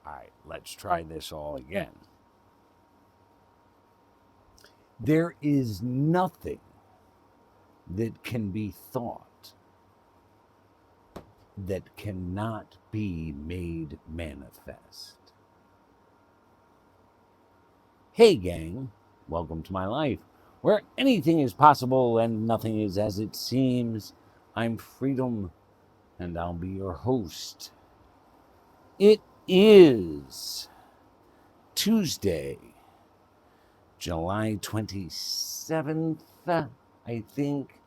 All right, let's try this all again. There is nothing that can be thought that cannot be made manifest. Hey, gang, welcome to my life, where anything is possible and nothing is as it seems. I'm Freedom, and I'll be your host. It is Tuesday, July 27th, I think,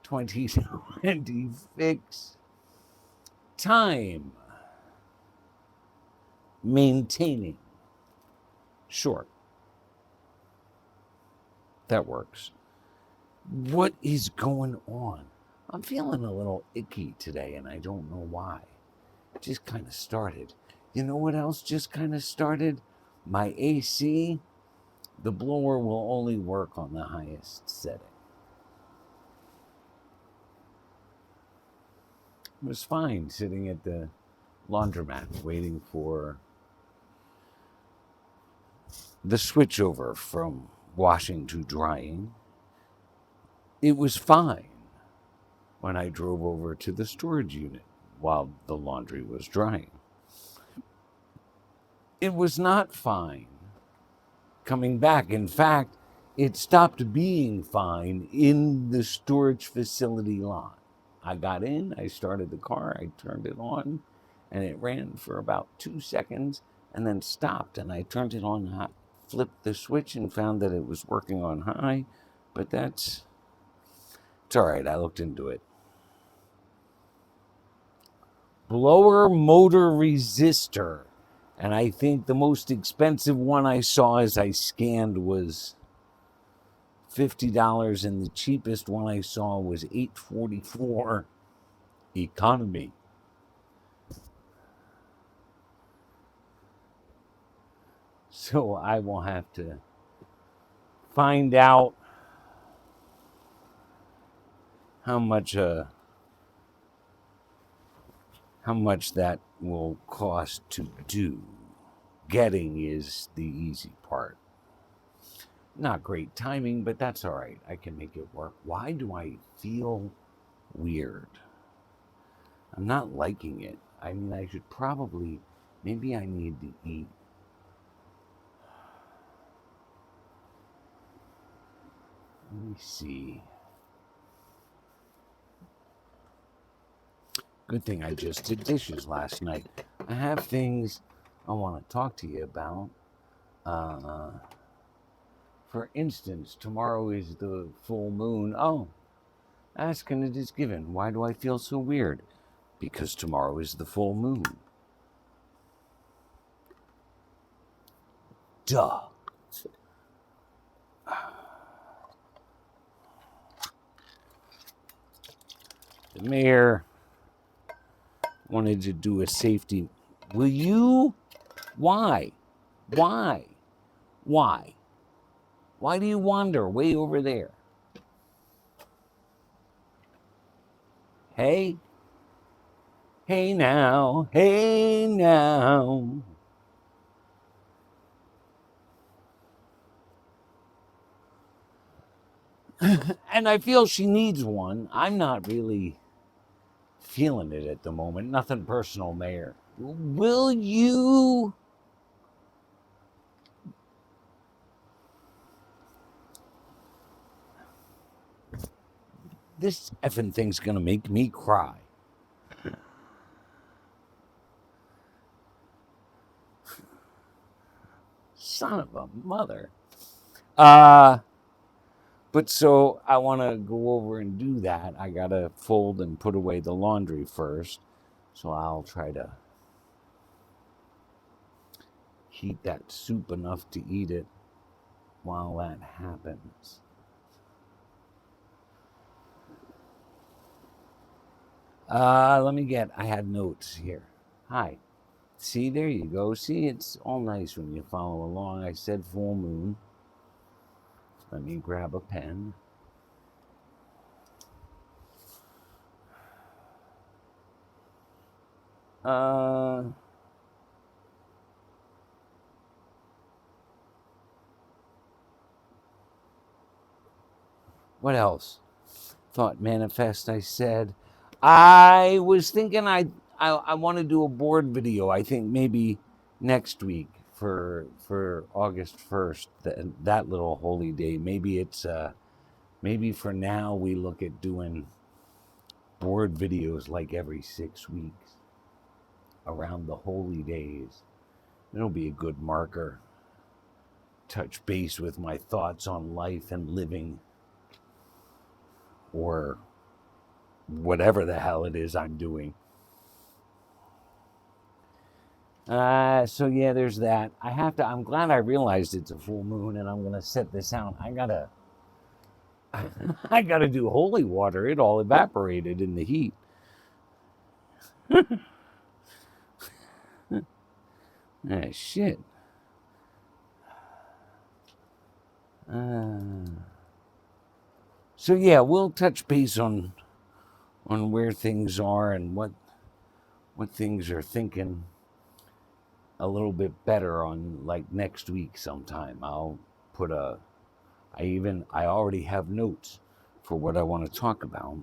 2026. Time. Maintaining. Sure. That works. What is going on? I'm feeling a little icky today, and I don't know why. It just kind of started. You know what else just kind of started? My AC. The blower will only work on the highest setting. It was fine sitting at the laundromat waiting for the switchover from washing to drying. It was fine when I drove over to the storage unit while the laundry was drying. It was not fine coming back. In fact, it stopped being fine in the storage facility lot. I got in, I started the car, I turned it on, and it ran for about 2 seconds and then stopped. And I turned it on high, flipped the switch, and found that it was working on high. But it's all right. I looked into it. Blower motor resistor. And I think the most expensive one I saw as I scanned was $50, and the cheapest one I saw was $844 economy. So I will have to find out how much that will cost to do. Getting is the easy part. Not great timing, but that's all right. I can make it work. Why do I feel weird? I'm not liking it. I mean, I should probably, maybe I need to eat. Let me see. Good thing I just did dishes last night. I have things I want to talk to you about. For instance, tomorrow is the full moon. Oh, ask and it is given. Why do I feel so weird? Because tomorrow is the full moon. Duh. The mayor wanted to do a safety. Will you? Why? Why? Why? Why do you wander way over there? Hey? Hey now. Hey now. And I feel she needs one. I'm not really feeling it at the moment. Nothing personal, Mayor. Will you? This effing thing's gonna make me cry. Son of a mother. But so I want to go over and do that. I gotta fold and put away the laundry first. So I'll try to heat that soup enough to eat it while that happens. Let me get, I had notes here. Hi. See, there you go. See, it's all nice when you follow along. I said full moon. Let me grab a pen. What else? Thought manifest, I said. I was thinking I want to do a board video. I think maybe next week for August 1st, that little holy day. Maybe for now we look at doing board videos like every 6 weeks around the holy days. It'll be a good marker. Touch base with my thoughts on life and living, or whatever the hell it is I'm doing. So yeah, there's that. I'm glad I realized it's a full moon, and I'm gonna set this out. I gotta do holy water. It all evaporated in the heat. Shit. So yeah, we'll touch base on where things are and what things are thinking a little bit better on, like, next week sometime. I'll put I already have notes for what I want to talk about.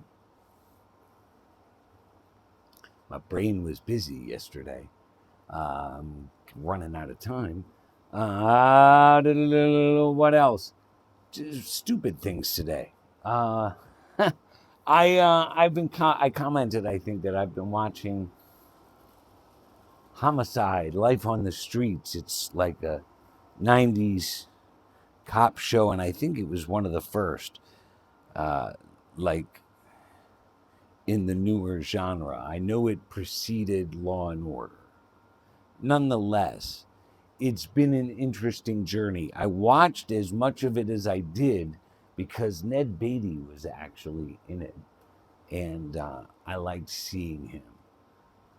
My brain was busy yesterday. Running out of time. What else? Just stupid things today. I commented, I think, that I've been watching Homicide, Life on the Streets. It's like a 90s cop show, and I think it was one of the first, like, in the newer genre. I know it preceded Law and Order. Nonetheless, it's been an interesting journey. I watched as much of it as I did because Ned Beatty was actually in it, and I liked seeing him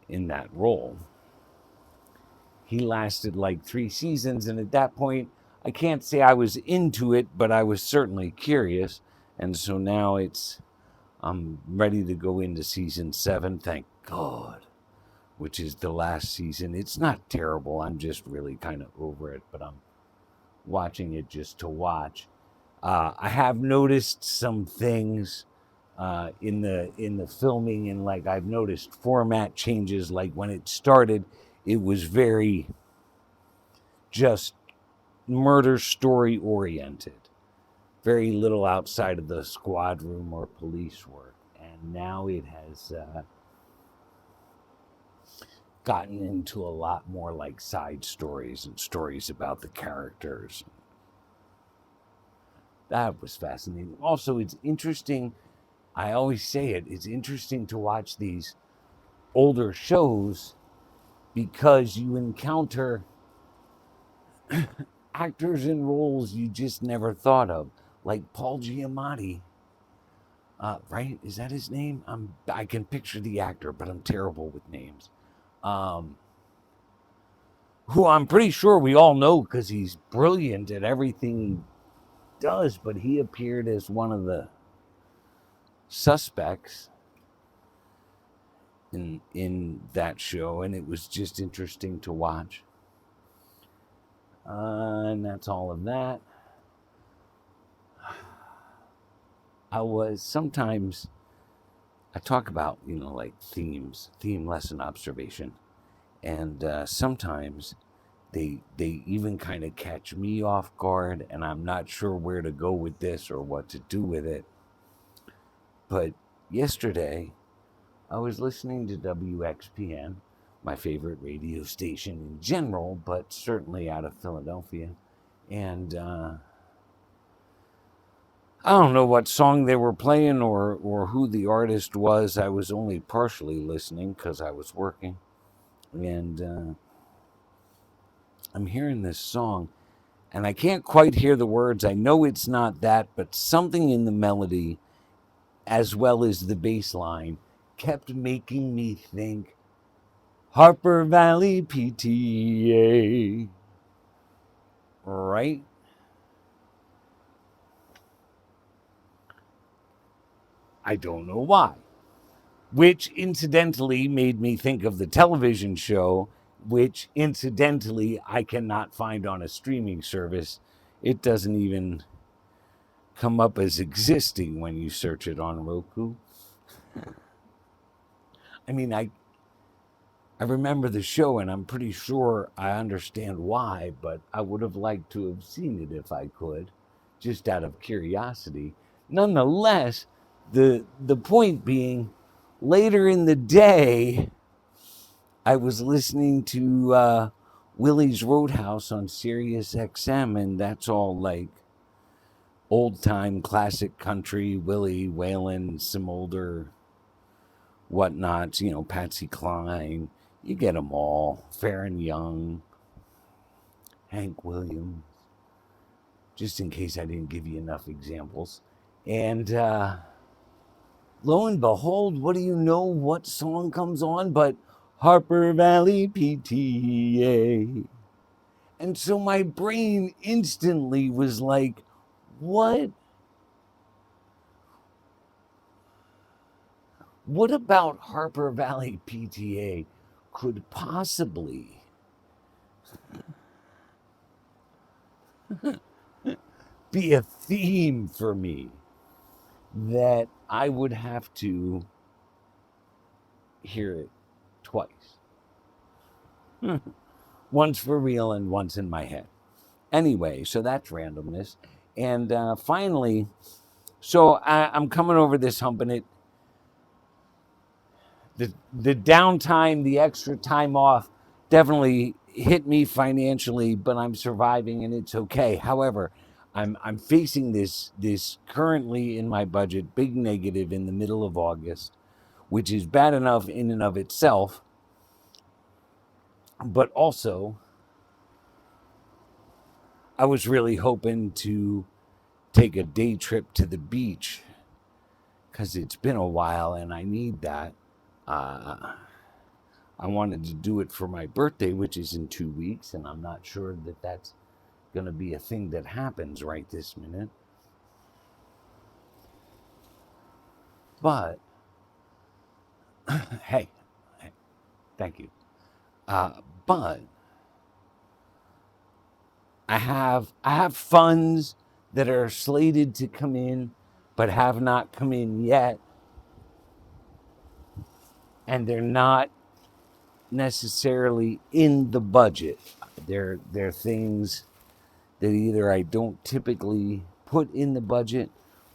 in that role. He lasted like 3 seasons, and at that point, I can't say I was into it, but I was certainly curious, and so now I'm ready to go into season 7, thank God, which is the last season. It's not terrible. I'm just really kind of over it, but I'm watching it just to watch. I have noticed some things in the filming, and like I've noticed format changes. Like when it started, it was very just murder story oriented, very little outside of the squad room or police work, and now it has gotten into a lot more like side stories and stories about the characters. That was fascinating. Also, it's interesting. I always say it's interesting to watch these older shows because you encounter actors in roles you just never thought of, like Paul Giamatti. Right? Is that his name? I can picture the actor, but I'm terrible with names. Who I'm pretty sure we all know because he's brilliant at everything he does, but he appeared as one of the suspects in that show, and it was just interesting to watch. And that's all of that. I talk about, like theme lesson observation, and sometimes they even kind of catch me off guard, and I'm not sure where to go with this or what to do with it. But yesterday, I was listening to WXPN, my favorite radio station in general, but certainly out of Philadelphia, and I don't know what song they were playing or who the artist was. I was only partially listening because I was working. And I'm hearing this song, and I can't quite hear the words. I know it's not that, but something in the melody, as well as the bass line, kept making me think Harper Valley PTA. Right? I don't know why. Which incidentally made me think of the television show, which incidentally I cannot find on a streaming service. It doesn't even come up as existing when you search it on Roku. I mean, I remember the show, and I'm pretty sure I understand why, but I would have liked to have seen it if I could, just out of curiosity. Nonetheless, the point being, later in the day, I was listening to Willie's Roadhouse on Sirius XM, and that's all like old time classic country, Willie, Waylon, some older whatnots, you know, Patsy Cline. You get them all. Farron Young, Hank Williams, just in case I didn't give you enough examples. And lo and behold, what do you know? What song comes on but Harper Valley PTA? And so my brain instantly was like, what? What about Harper Valley PTA could possibly be a theme for me that I would have to hear it twice? Once for real and once in my head. Anyway, so that's randomness. And finally, so I'm coming over this hump, and the downtime, the extra time off definitely hit me financially, but I'm surviving and it's okay. However, I'm facing this currently in my budget big negative in the middle of August, which is bad enough in and of itself, but also I was really hoping to take a day trip to the beach because it's been a while and I need that. I wanted to do it for my birthday, which is in 2 weeks, and I'm not sure that that's going to be a thing that happens right this minute. But, hey, thank you. But I have funds that are slated to come in, but have not come in yet, and they're not necessarily in the budget. They're things that either I don't typically put in the budget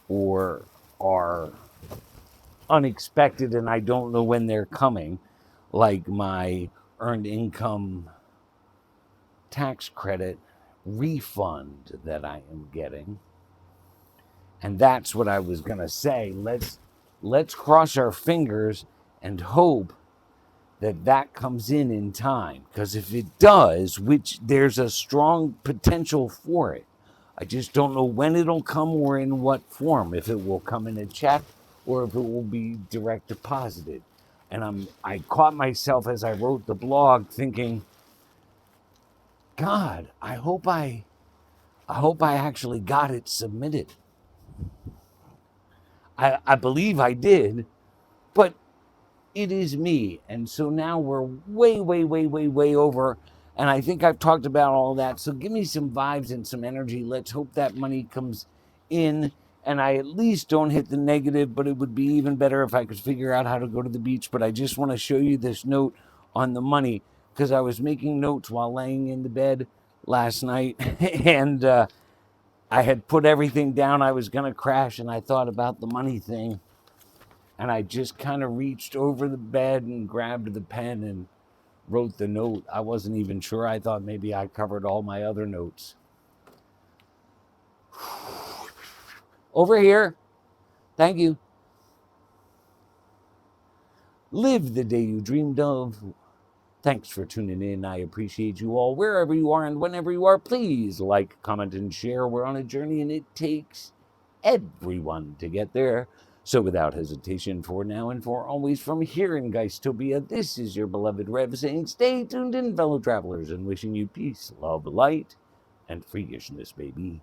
or are unexpected and I don't know when they're coming, like my earned income tax credit refund that I am getting. And that's what I was going to say. Let's cross our fingers and hope that comes in time, because if it does, which there's a strong potential for it, I just don't know when it'll come or in what form, if it will come in a check or if it will be direct deposited. And I caught myself as I wrote the blog thinking, God, I hope I actually got it submitted. I believe I did, but it is me. And so now we're way over. And I think I've talked about all that. So give me some vibes and some energy. Let's hope that money comes in and I at least don't hit the negative, but it would be even better if I could figure out how to go to the beach. But I just want to show you this note on the money because I was making notes while laying in the bed last night and I had put everything down. I was going to crash and I thought about the money thing. And I just kind of reached over the bed and grabbed the pen and wrote the note. I wasn't even sure. I thought maybe I covered all my other notes. Over here. Thank you. Live the day you dreamed of. Thanks for tuning in. I appreciate you all. Wherever you are and whenever you are, please like, comment, and share. We're on a journey and it takes everyone to get there. So without hesitation, for now and for always, from here in Geistopia, this is your beloved Rev saying, stay tuned in, fellow travelers, and wishing you peace, love, light, and freakishness, baby.